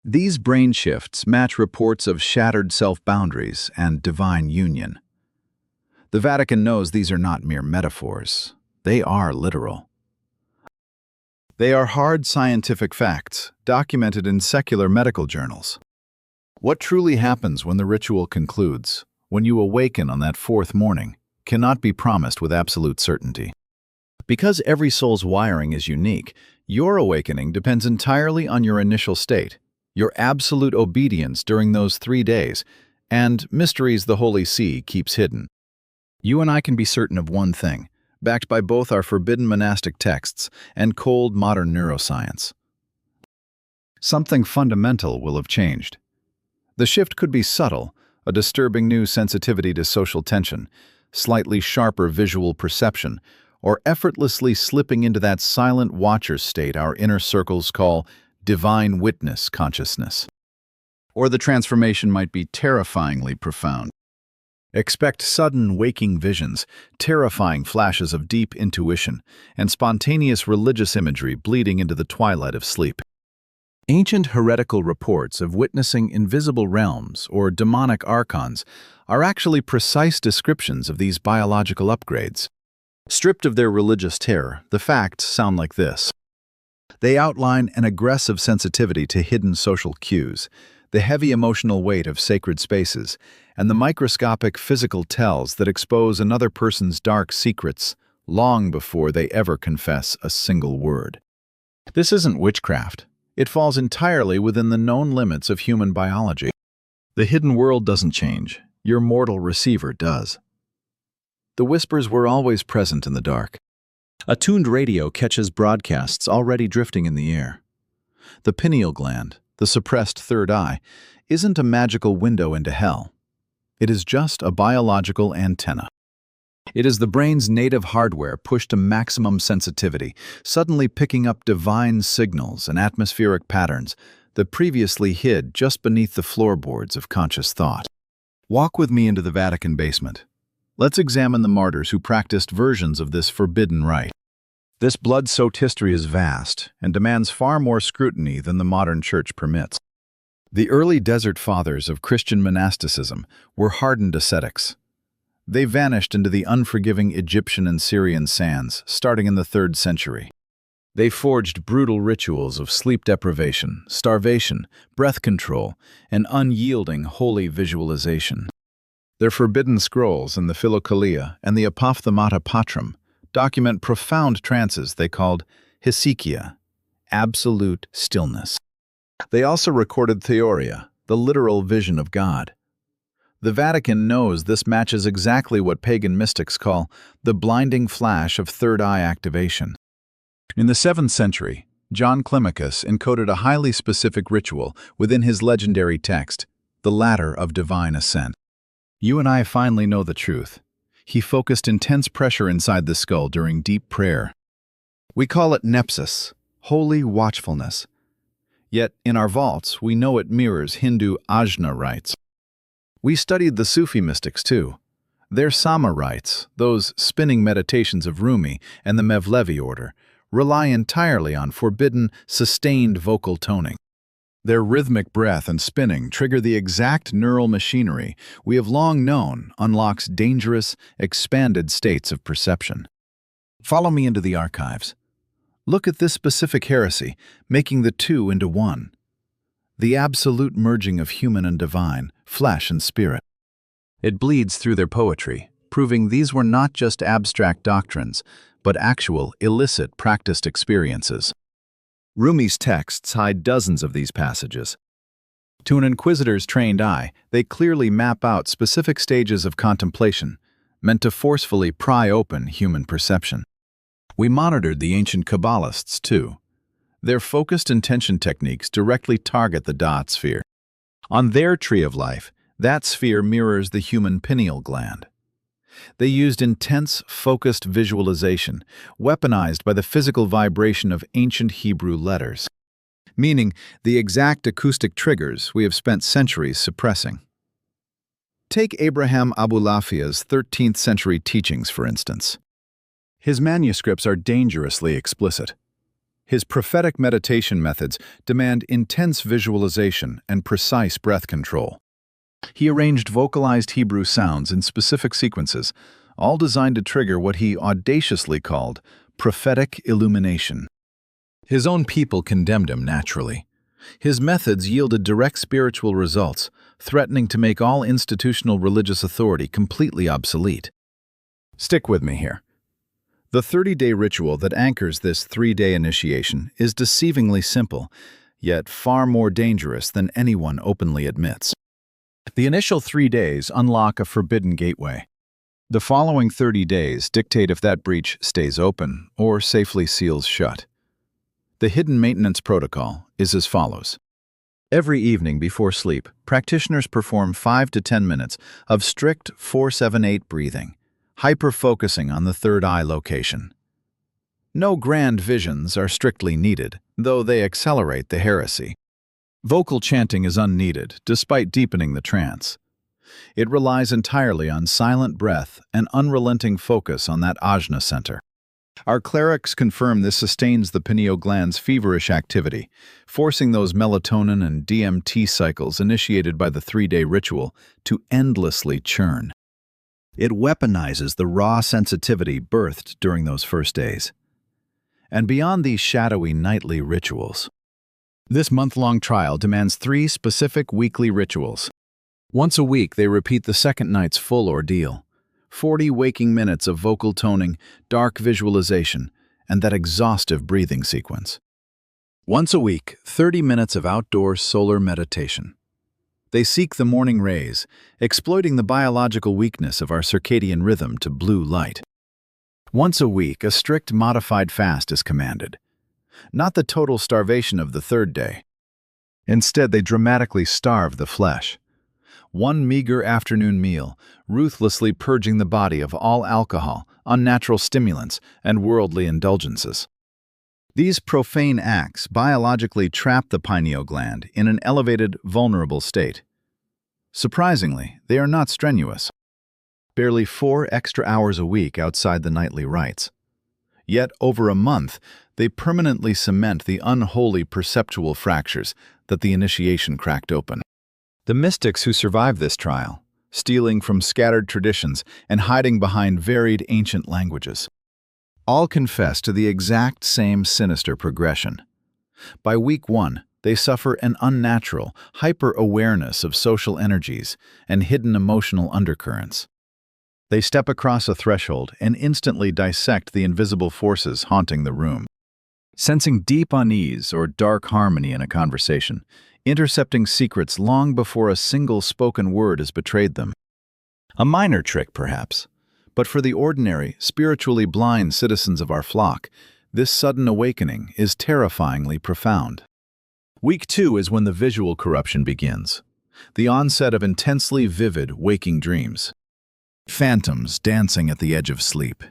These brain shifts match reports of shattered self-boundaries and divine union. The Vatican knows these are not mere metaphors. They are literal. They are hard scientific facts, documented in secular medical journals. What truly happens when the ritual concludes, when you awaken on that fourth morning, cannot be promised with absolute certainty. Because every soul's wiring is unique, your awakening depends entirely on your initial state, your absolute obedience during those 3 days, and mysteries the Holy See keeps hidden. You and I can be certain of one thing, backed by both our forbidden monastic texts and cold modern neuroscience. Something fundamental will have changed. The shift could be subtle, a disturbing new sensitivity to social tension, slightly sharper visual perception, or effortlessly slipping into that silent watcher state our inner circles call divine witness consciousness. Or the transformation might be terrifyingly profound. Expect sudden waking visions, terrifying flashes of deep intuition, and spontaneous religious imagery bleeding into the twilight of sleep. Ancient heretical reports of witnessing invisible realms or demonic archons are actually precise descriptions of these biological upgrades. Stripped of their religious terror, the facts sound like this. They outline an aggressive sensitivity to hidden social cues, the heavy emotional weight of sacred spaces, and the microscopic physical tells that expose another person's dark secrets long before they ever confess a single word. This isn't witchcraft. It falls entirely within the known limits of human biology. The hidden world doesn't change. Your mortal receiver does. The whispers were always present in the dark. A tuned radio catches broadcasts already drifting in the air. The pineal gland, the suppressed third eye, isn't a magical window into hell. It is just a biological antenna. It is the brain's native hardware pushed to maximum sensitivity, suddenly picking up divine signals and atmospheric patterns that previously hid just beneath the floorboards of conscious thought. Walk with me into the Vatican basement. Let's examine the martyrs who practiced versions of this forbidden rite. This blood-soaked history is vast and demands far more scrutiny than the modern church permits. The early desert fathers of Christian monasticism were hardened ascetics. They vanished into the unforgiving Egyptian and Syrian sands, starting in the 3rd century. They forged brutal rituals of sleep deprivation, starvation, breath control, and unyielding holy visualization. Their forbidden scrolls in the Philokalia and the Apophthegmata Patrum document profound trances they called hesychia, absolute stillness. They also recorded theoria, the literal vision of God. The Vatican knows this matches exactly what pagan mystics call the blinding flash of third eye activation. In the 7th century, John Climacus encoded a highly specific ritual within his legendary text, the Ladder of Divine Ascent. You and I finally know the truth. He focused intense pressure inside the skull during deep prayer. We call it nepsis, holy watchfulness. Yet, in our vaults, we know it mirrors Hindu ajna rites. We studied the Sufi mystics, too. Their Sama rites, those spinning meditations of Rumi and the Mevlevi order, rely entirely on forbidden, sustained vocal toning. Their rhythmic breath and spinning trigger the exact neural machinery we have long known unlocks dangerous, expanded states of perception. Follow me into the archives. Look at this specific heresy, making the two into one. The absolute merging of human and divine, flesh and spirit. It bleeds through their poetry, proving these were not just abstract doctrines, but actual, illicit, practiced experiences. Rumi's texts hide dozens of these passages. To an inquisitor's trained eye, they clearly map out specific stages of contemplation, meant to forcefully pry open human perception. We monitored the ancient Kabbalists, too. Their focused intention techniques directly target the dot sphere. On their tree of life, that sphere mirrors the human pineal gland. They used intense, focused visualization, weaponized by the physical vibration of ancient Hebrew letters, meaning the exact acoustic triggers we have spent centuries suppressing. Take Abraham Abulafia's 13th century teachings, for instance. His manuscripts are dangerously explicit. His prophetic meditation methods demand intense visualization and precise breath control. He arranged vocalized Hebrew sounds in specific sequences, all designed to trigger what he audaciously called prophetic illumination. His own people condemned him naturally. His methods yielded direct spiritual results, threatening to make all institutional religious authority completely obsolete. Stick with me here. The 30-day ritual that anchors this 3-day initiation is deceivingly simple, yet far more dangerous than anyone openly admits. The initial 3 days unlock a forbidden gateway. The following 30 days dictate if that breach stays open or safely seals shut. The hidden maintenance protocol is as follows. Every evening before sleep, practitioners perform 5 to 10 minutes of strict 4-7-8 breathing, hyper-focusing on the third eye location. No grand visions are strictly needed, though they accelerate the heresy. Vocal chanting is unneeded, despite deepening the trance. It relies entirely on silent breath and unrelenting focus on that ajna center. Our clerics confirm this sustains the pineal gland's feverish activity, forcing those melatonin and DMT cycles initiated by the 3-day ritual to endlessly churn. It weaponizes the raw sensitivity birthed during those first days. And beyond these shadowy nightly rituals, this month-long trial demands 3 specific weekly rituals. Once a week, they repeat the second night's full ordeal. 40 waking minutes of vocal toning, dark visualization, and that exhaustive breathing sequence. Once a week, 30 minutes of outdoor solar meditation. They seek the morning rays, exploiting the biological weakness of our circadian rhythm to blue light. Once a week, a strict modified fast is commanded. Not the total starvation of the 3rd day. Instead, they dramatically starve the flesh. One meager afternoon meal, ruthlessly purging the body of all alcohol, unnatural stimulants, and worldly indulgences. These profane acts biologically trap the pineal gland in an elevated, vulnerable state. Surprisingly, they are not strenuous. Barely 4 extra hours a week outside the nightly rites. Yet, over a month, they permanently cement the unholy perceptual fractures that the initiation cracked open. The mystics who survived this trial, stealing from scattered traditions and hiding behind varied ancient languages, all confess to the exact same sinister progression. By week 1, they suffer an unnatural, hyper-awareness of social energies and hidden emotional undercurrents. They step across a threshold and instantly dissect the invisible forces haunting the room. Sensing deep unease or dark harmony in a conversation, intercepting secrets long before a single spoken word has betrayed them. A minor trick, perhaps, but for the ordinary, spiritually blind citizens of our flock, this sudden awakening is terrifyingly profound. Week 2 is when the visual corruption begins, the onset of intensely vivid waking dreams. Phantoms dancing at the edge of sleep.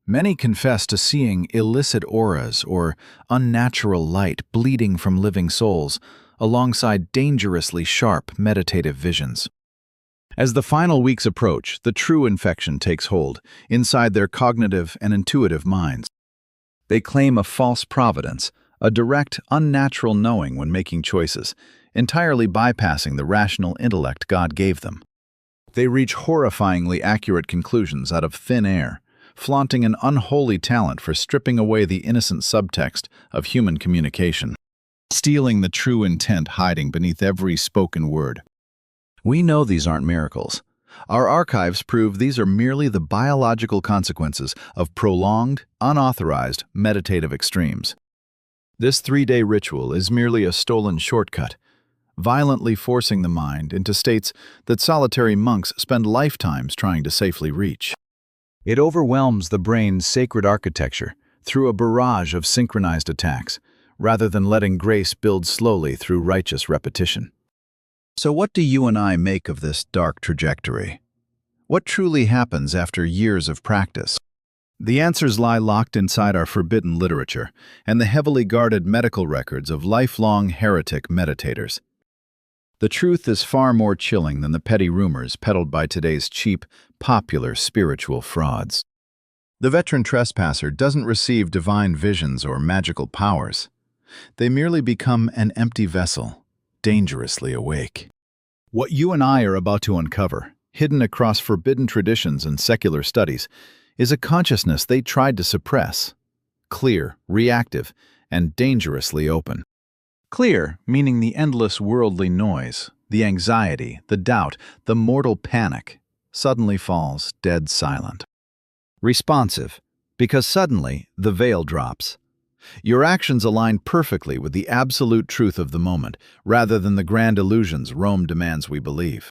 Many confess to seeing illicit auras or unnatural light bleeding from living souls, alongside dangerously sharp meditative visions. As the final weeks approach, the true infection takes hold inside their cognitive and intuitive minds. They claim a false providence, a direct, unnatural knowing when making choices, entirely bypassing the rational intellect God gave them. They reach horrifyingly accurate conclusions out of thin air, flaunting an unholy talent for stripping away the innocent subtext of human communication, stealing the true intent hiding beneath every spoken word. We know these aren't miracles, Our archives prove these are merely the biological consequences of prolonged, unauthorized meditative extremes. This 3-day ritual is merely a stolen shortcut, violently forcing the mind into states that solitary monks spend lifetimes trying to safely reach. It overwhelms the brain's sacred architecture through a barrage of synchronized attacks, rather than letting grace build slowly through righteous repetition. So what do you and I make of this dark trajectory? What truly happens after years of practice? The answers lie locked inside our forbidden literature and the heavily guarded medical records of lifelong heretic meditators. The truth is far more chilling than the petty rumors peddled by today's cheap, popular spiritual frauds. The veteran trespasser doesn't receive divine visions or magical powers. They merely become an empty vessel, dangerously awake. What you and I are about to uncover, hidden across forbidden traditions and secular studies, is a consciousness they tried to suppress. Clear, reactive, and dangerously open. Clear, meaning the endless worldly noise, the anxiety, the doubt, the mortal panic, suddenly falls dead silent. Responsive, because suddenly the veil drops. Your actions align perfectly with the absolute truth of the moment, rather than the grand illusions Rome demands we believe.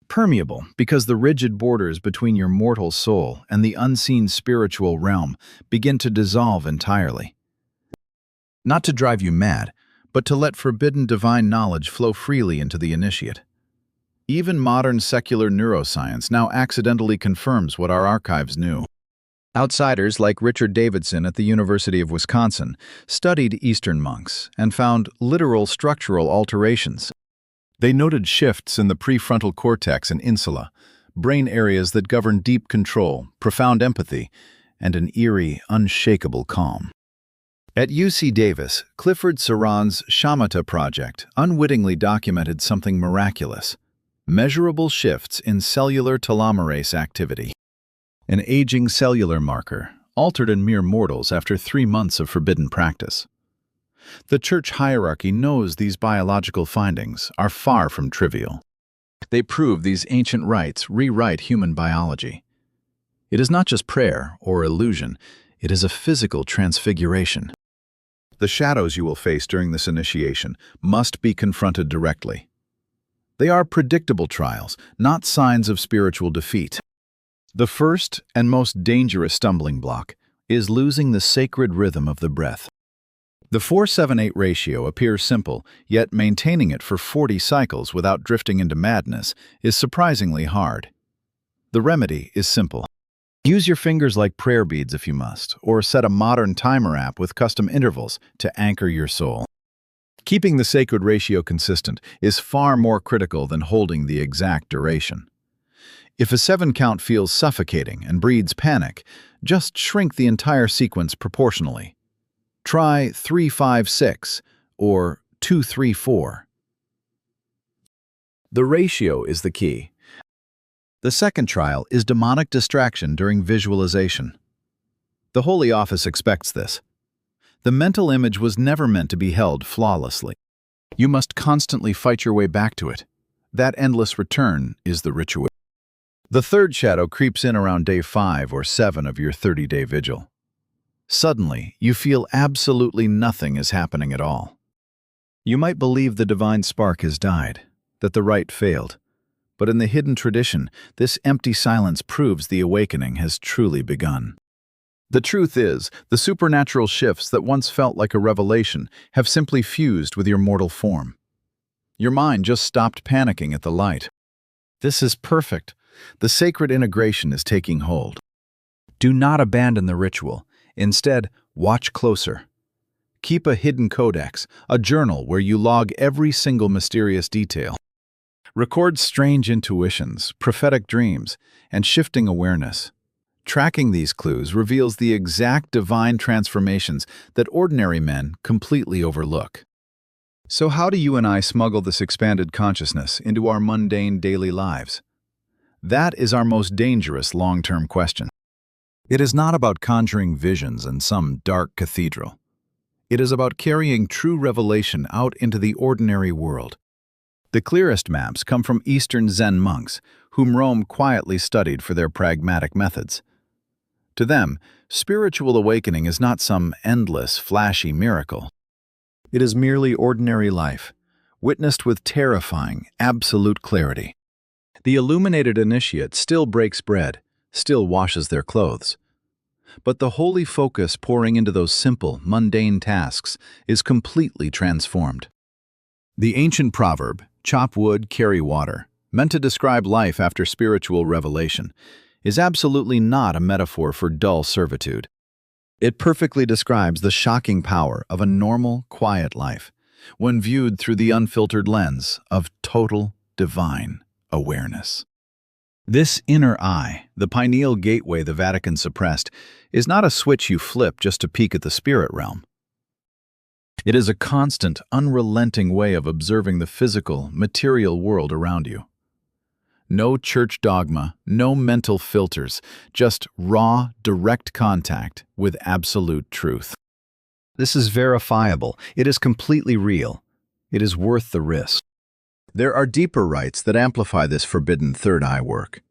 Permeable, because the rigid borders between your mortal soul and the unseen spiritual realm begin to dissolve entirely. Not to drive you mad, but to let forbidden divine knowledge flow freely into the initiate. Even modern secular neuroscience now accidentally confirms what our archives knew. Outsiders like Richard Davidson at the University of Wisconsin studied Eastern monks and found literal structural alterations. They noted shifts in the prefrontal cortex and insula, brain areas that govern deep control, profound empathy, and an eerie, unshakable calm. At UC Davis, Clifford Saran's Shamatha project unwittingly documented something miraculous: measurable shifts in cellular telomerase activity. An aging cellular marker, altered in mere mortals after 3 months of forbidden practice. The church hierarchy knows these biological findings are far from trivial. They prove these ancient rites rewrite human biology. It is not just prayer or illusion, it is a physical transfiguration. The shadows you will face during this initiation must be confronted directly. They are predictable trials, not signs of spiritual defeat. The first and most dangerous stumbling block is losing the sacred rhythm of the breath. The 4-7-8 ratio appears simple, yet maintaining it for 40 cycles without drifting into madness is surprisingly hard. The remedy is simple. Use your fingers like prayer beads if you must, or set a modern timer app with custom intervals to anchor your soul. Keeping the sacred ratio consistent is far more critical than holding the exact duration. If a 7 count feels suffocating and breeds panic, just shrink the entire sequence proportionally. Try 3-5-6 or 2-3-4. The ratio is the key. The second trial is demonic distraction during visualization. The Holy Office expects this. The mental image was never meant to be held flawlessly. You must constantly fight your way back to it. That endless return is the ritual. The third shadow creeps in around day 5 or 7 of your 30-day vigil. Suddenly, you feel absolutely nothing is happening at all. You might believe the divine spark has died, that the rite failed. But in the hidden tradition, this empty silence proves the awakening has truly begun. The truth is, the supernatural shifts that once felt like a revelation have simply fused with your mortal form. Your mind just stopped panicking at the light. This is perfect. The sacred integration is taking hold. Do not abandon the ritual. Instead, watch closer. Keep a hidden codex, a journal where you log every single mysterious detail. Record strange intuitions, prophetic dreams, and shifting awareness. Tracking these clues reveals the exact divine transformations that ordinary men completely overlook. So how do you and I smuggle this expanded consciousness into our mundane daily lives? That is our most dangerous long-term question. It is not about conjuring visions in some dark cathedral. It is about carrying true revelation out into the ordinary world. The clearest maps come from Eastern Zen monks, whom Rome quietly studied for their pragmatic methods. To them, spiritual awakening is not some endless, flashy miracle. It is merely ordinary life, witnessed with terrifying, absolute clarity. The illuminated initiate still breaks bread, still washes their clothes. But the holy focus pouring into those simple, mundane tasks is completely transformed. The ancient proverb, "Chop wood, carry water," meant to describe life after spiritual revelation, is absolutely not a metaphor for dull servitude. It perfectly describes the shocking power of a normal, quiet life when viewed through the unfiltered lens of total, divine awareness. This inner eye, the pineal gateway the Vatican suppressed, is not a switch you flip just to peek at the spirit realm. It is a constant, unrelenting way of observing the physical, material world around you. No church dogma, no mental filters, just raw, direct contact with absolute truth. This is verifiable. It is completely real. It is worth the risk. There are deeper rites that amplify this forbidden third eye work.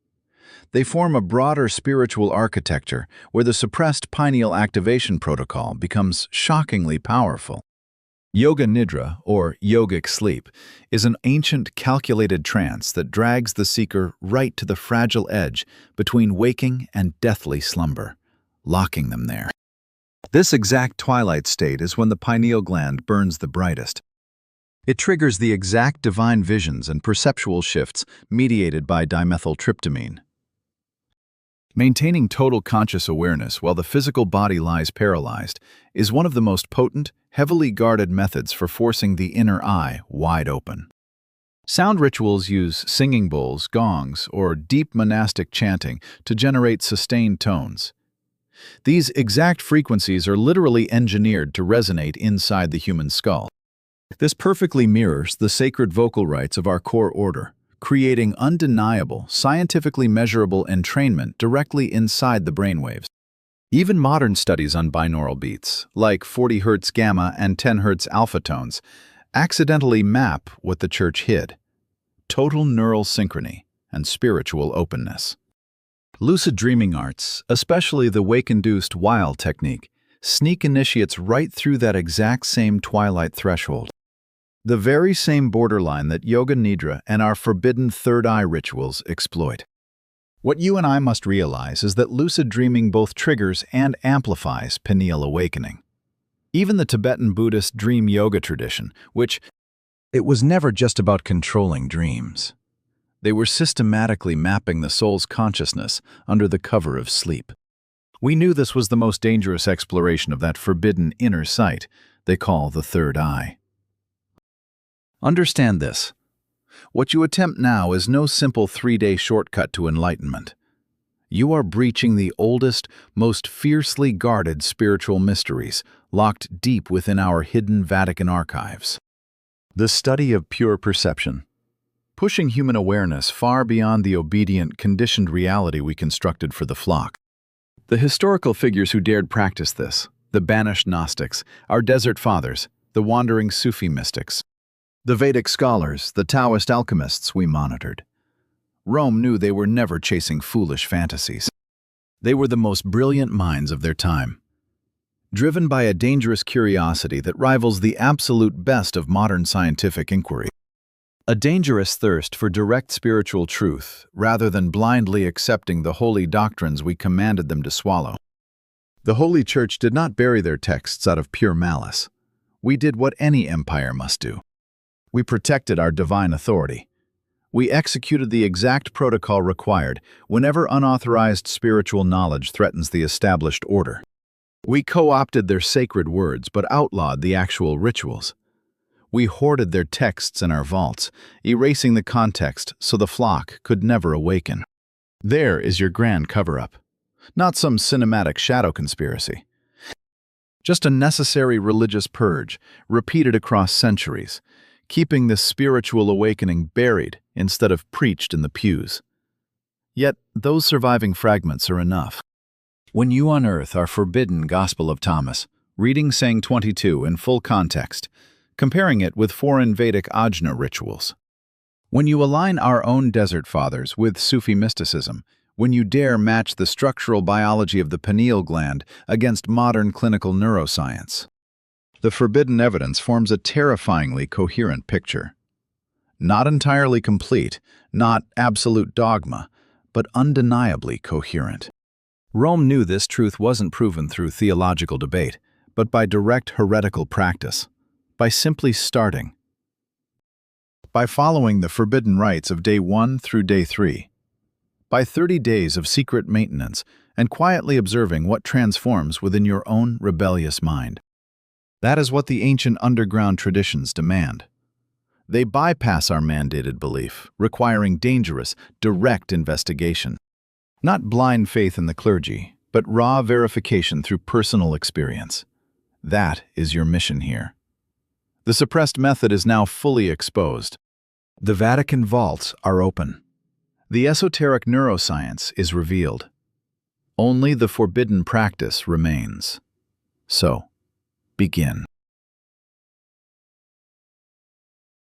They form a broader spiritual architecture where the suppressed pineal activation protocol becomes shockingly powerful. Yoga Nidra, or yogic sleep, is an ancient calculated trance that drags the seeker right to the fragile edge between waking and deathly slumber, locking them there. This exact twilight state is when the pineal gland burns the brightest. It triggers the exact divine visions and perceptual shifts mediated by dimethyltryptamine. Maintaining total conscious awareness while the physical body lies paralyzed is one of the most potent, heavily guarded methods for forcing the inner eye wide open. Sound rituals use singing bowls, gongs, or deep monastic chanting to generate sustained tones. These exact frequencies are literally engineered to resonate inside the human skull. This perfectly mirrors the sacred vocal rites of our core order, creating undeniable, scientifically measurable entrainment directly inside the brainwaves. Even modern studies on binaural beats, like 40 Hz gamma and 10 Hz alpha tones, accidentally map what the church hid: total neural synchrony and spiritual openness. Lucid dreaming arts, especially the wake-induced while technique, sneak initiates right through that exact same twilight threshold. The very same borderline that Yoga Nidra and our forbidden third eye rituals exploit. What you and I must realize is that lucid dreaming both triggers and amplifies pineal awakening. Even the Tibetan Buddhist dream yoga tradition, it was never just about controlling dreams. They were systematically mapping the soul's consciousness under the cover of sleep. We knew this was the most dangerous exploration of that forbidden inner sight they call the third eye. Understand this. What you attempt now is no simple 3-day shortcut to enlightenment. You are breaching the oldest, most fiercely guarded spiritual mysteries, locked deep within our hidden Vatican archives. The study of pure perception, pushing human awareness far beyond the obedient, conditioned reality we constructed for the flock. The historical figures who dared practice this, the banished Gnostics, our desert fathers, the wandering Sufi mystics, the Vedic scholars, the Taoist alchemists we monitored. Rome knew they were never chasing foolish fantasies. They were the most brilliant minds of their time, driven by a dangerous curiosity that rivals the absolute best of modern scientific inquiry. A dangerous thirst for direct spiritual truth rather than blindly accepting the holy doctrines we commanded them to swallow. The Holy Church did not bury their texts out of pure malice. We did what any empire must do. We protected our divine authority. We executed the exact protocol required whenever unauthorized spiritual knowledge threatens the established order. We co-opted their sacred words but outlawed the actual rituals. We hoarded their texts in our vaults, erasing the context so the flock could never awaken. There is your grand cover-up. Not some cinematic shadow conspiracy. Just a necessary religious purge, repeated across centuries, keeping this spiritual awakening buried instead of preached in the pews. Yet, those surviving fragments are enough. When you unearth our forbidden Gospel of Thomas, reading Saying 22 in full context, comparing it with foreign Vedic ajna rituals, When you align our own desert fathers with Sufi mysticism, when you dare match the structural biology of the pineal gland against modern clinical neuroscience, the forbidden evidence forms a terrifyingly coherent picture. Not entirely complete, not absolute dogma, but undeniably coherent. Rome knew this truth wasn't proven through theological debate, but by direct heretical practice, by simply starting. By following the forbidden rites of day 1 through day 3. By 30 days of secret maintenance and quietly observing what transforms within your own rebellious mind. That is what the ancient underground traditions demand. They bypass our mandated belief, requiring dangerous, direct investigation. Not blind faith in the clergy, but raw verification through personal experience. That is your mission here. The suppressed method is now fully exposed. The Vatican vaults are open. The esoteric neuroscience is revealed. Only the forbidden practice remains. So, begin.